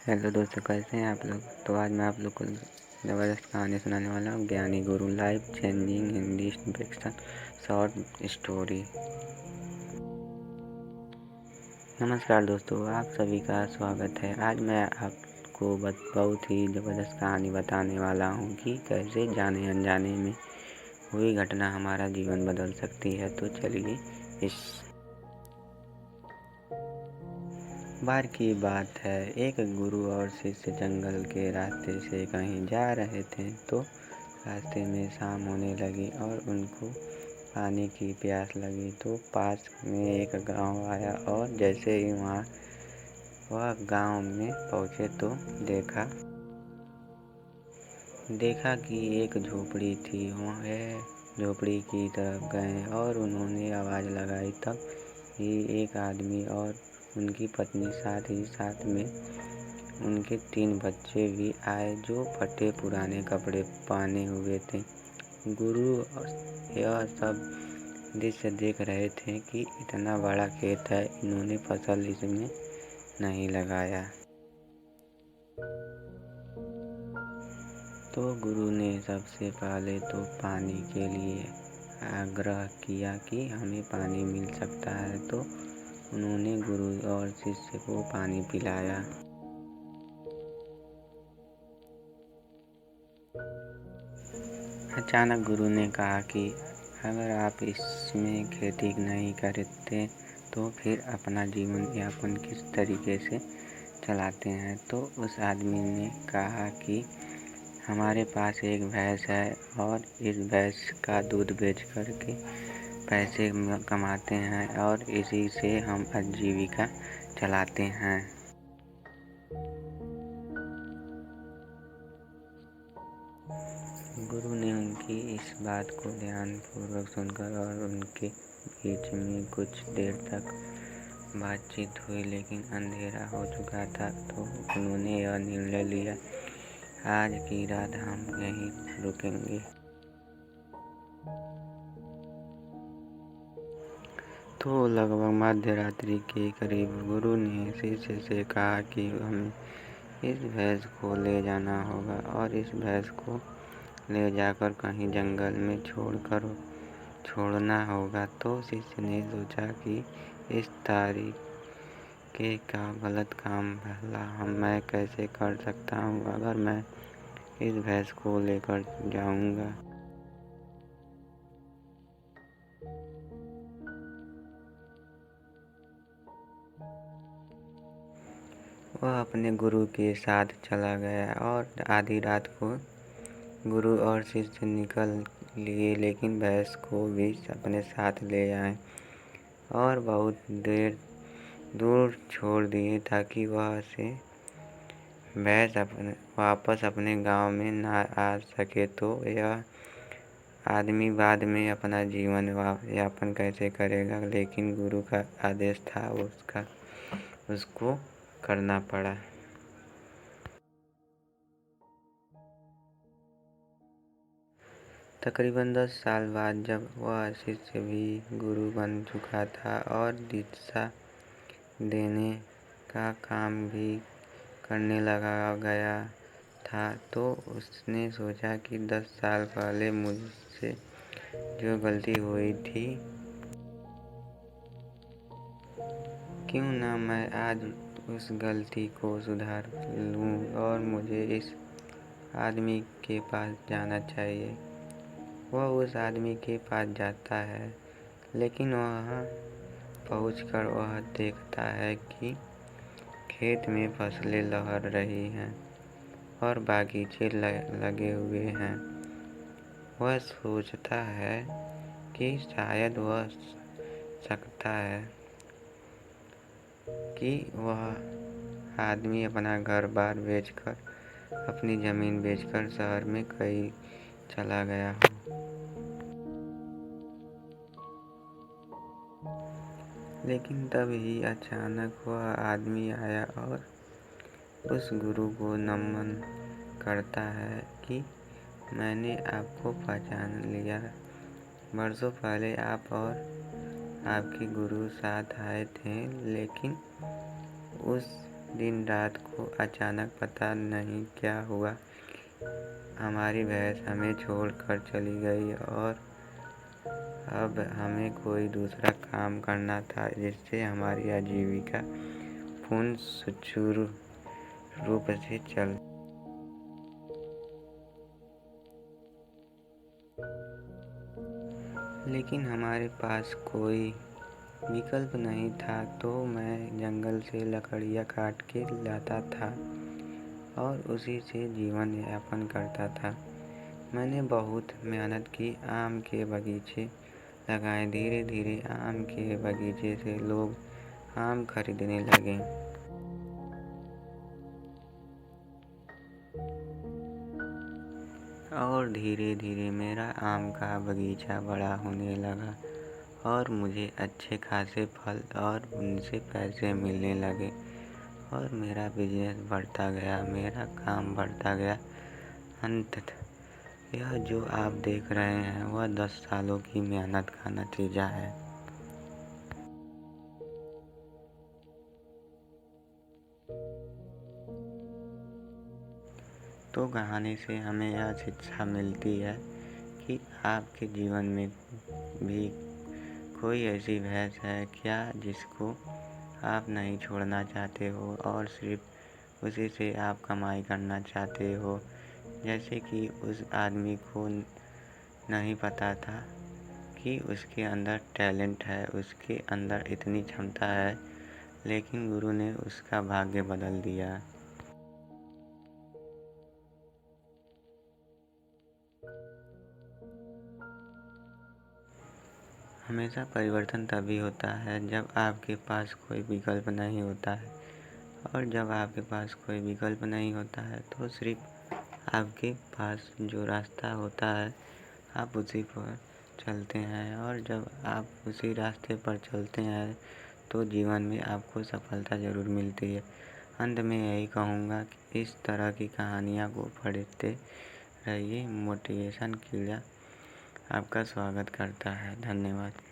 Hello दोस्तों, कैसे हैं आप लोग। तो आज मैं आप लोग को ज़बरदस्त कहानी सुनाने वाला हूँ। ज्ञानी गुरु life changing Hindi fiction short story. नमस्कार दोस्तों, आप सभी का स्वागत है। आज मैं आपको बहुत ही ज़बरदस्त कहानी बताने वाला हूँ कि कैसे जाने अनजाने में हुई घटना हमारा जीवन बदल सकती है। तो चलिए, इस बार की बात है। एक गुरु और शिष्य जंगल के रास्ते से कहीं जा रहे थे। तो रास्ते में शाम होने लगी और उनको पानी की प्यास लगी। तो पास में एक गांव आया और जैसे ही वह गांव में पहुंचे तो देखा कि एक झोपड़ी थी। वह झोपड़ी की तरफ गए और उन्होंने आवाज़ लगाई। तब ही एक आदमी और उनकी पत्नी, साथ ही साथ में उनके 3 बच्चे भी आए जो फटे पुराने कपड़े पहने हुए थे। गुरु यह सब दृश्य देख रहे थे कि इतना बड़ा खेत है, इन्होंने फसल इसमें नहीं लगाया। तो गुरु ने सबसे पहले तो पानी के लिए आग्रह किया कि हमें पानी मिल सकता है। तो उन्होंने गुरु और शिष्य को पानी पिलाया। अचानक गुरु ने कहा कि अगर आप इसमें खेती नहीं करते तो फिर अपना जीवन यापन किस तरीके से चलाते हैं। तो उस आदमी ने कहा कि हमारे पास एक भैंस है और इस भैंस का दूध बेच कर के पैसे कमाते हैं और इसी से हम आजीविका चलाते हैं। गुरु ने उनकी इस बात को ध्यानपूर्वक सुनकर और उनके बीच में कुछ देर तक बातचीत हुई, लेकिन अंधेरा हो चुका था। तो उन्होंने यह निर्णय लिया, आज की रात हम यहीं रुकेंगे। तो लगभग मध्य रात्रि के करीब गुरु ने शिष्य से कहा कि हमें इस भैंस को ले जाना होगा और इस भैंस को ले जाकर कहीं जंगल में छोड़ना होगा। तो शिष्य ने सोचा कि इस तरीके का गलत काम भला मैं कैसे कर सकता हूँ। अगर मैं इस भैंस को लेकर जाऊँगा वह अपने गुरु के साथ चला गया और आधी रात को गुरु और शिष्य निकल लिए, लेकिन भैंस को भी अपने साथ ले आए और बहुत देर दूर छोड़ दिए ताकि वह से भैंस वापस अपने गांव में न आ सके। तो यह आदमी बाद में अपना जीवन यापन कैसे करेगा, लेकिन गुरु का आदेश था, उसको करना पड़ा। तकरीबन 10 साल बाद जब वह शिष्य भी गुरु बन चुका था और दिशा देने का काम भी करने लगा गया था, तो उसने सोचा कि 10 साल पहले मुझसे जो गलती हुई थी, क्यों ना मैं आज उस गलती को सुधार लूँ और मुझे इस आदमी के पास जाना चाहिए। वह उस आदमी के पास जाता है, लेकिन वहाँ पहुंचकर वह देखता है कि खेत में फसलें लहर रही हैं और बागीचे लगे हुए हैं। वह सोचता है कि शायद वह सकता है कि वह आदमी अपना घर बार बेचकर, अपनी ज़मीन बेचकर शहर में कहीं चला गया हो। लेकिन तभी अचानक वह आदमी आया और उस गुरु को नमन करता है कि मैंने आपको पहचान लिया। बरसों पहले आप और आपके गुरु साथ आए थे, लेकिन उस दिन रात को अचानक पता नहीं क्या हुआ, हमारी भैंस हमें छोड़कर चली गई और अब हमें कोई दूसरा काम करना था जिससे हमारी आजीविका पूर्ण सुचारू रूप से चल। लेकिन हमारे पास कोई विकल्प नहीं था, तो मैं जंगल से लकड़ियाँ काट के लाता था और उसी से जीवन यापन करता था। मैंने बहुत मेहनत की, आम के बगीचे लगाए। धीरे धीरे आम के बगीचे से लोग आम खरीदने लगे और धीरे धीरे मेरा आम का बगीचा बड़ा होने लगा और मुझे अच्छे खासे फल और उनसे पैसे मिलने लगे और मेरा बिजनेस बढ़ता गया, मेरा काम बढ़ता गया। अंततः यह जो आप देख रहे हैं वह 10 सालों की मेहनत का नतीजा है। तो कहानी से हमें यह शिक्षा मिलती है कि आपके जीवन में भी कोई ऐसी भैंस है क्या जिसको आप नहीं छोड़ना चाहते हो और सिर्फ उसी से आप कमाई करना चाहते हो। जैसे कि उस आदमी को नहीं पता था कि उसके अंदर टैलेंट है, उसके अंदर इतनी क्षमता है, लेकिन गुरु ने उसका भाग्य बदल दिया। हमेशा परिवर्तन तभी होता है जब आपके पास कोई विकल्प नहीं होता है, और जब आपके पास कोई विकल्प नहीं होता है तो सिर्फ आपके पास जो रास्ता होता है आप उसी पर चलते हैं, और जब आप उसी रास्ते पर चलते हैं तो जीवन में आपको सफलता ज़रूर मिलती है। अंत में यही कहूँगा कि इस तरह की कहानियाँ को पढ़ते रहिए। मोटिवेशन कीड़ा आपका स्वागत करता है। धन्यवाद।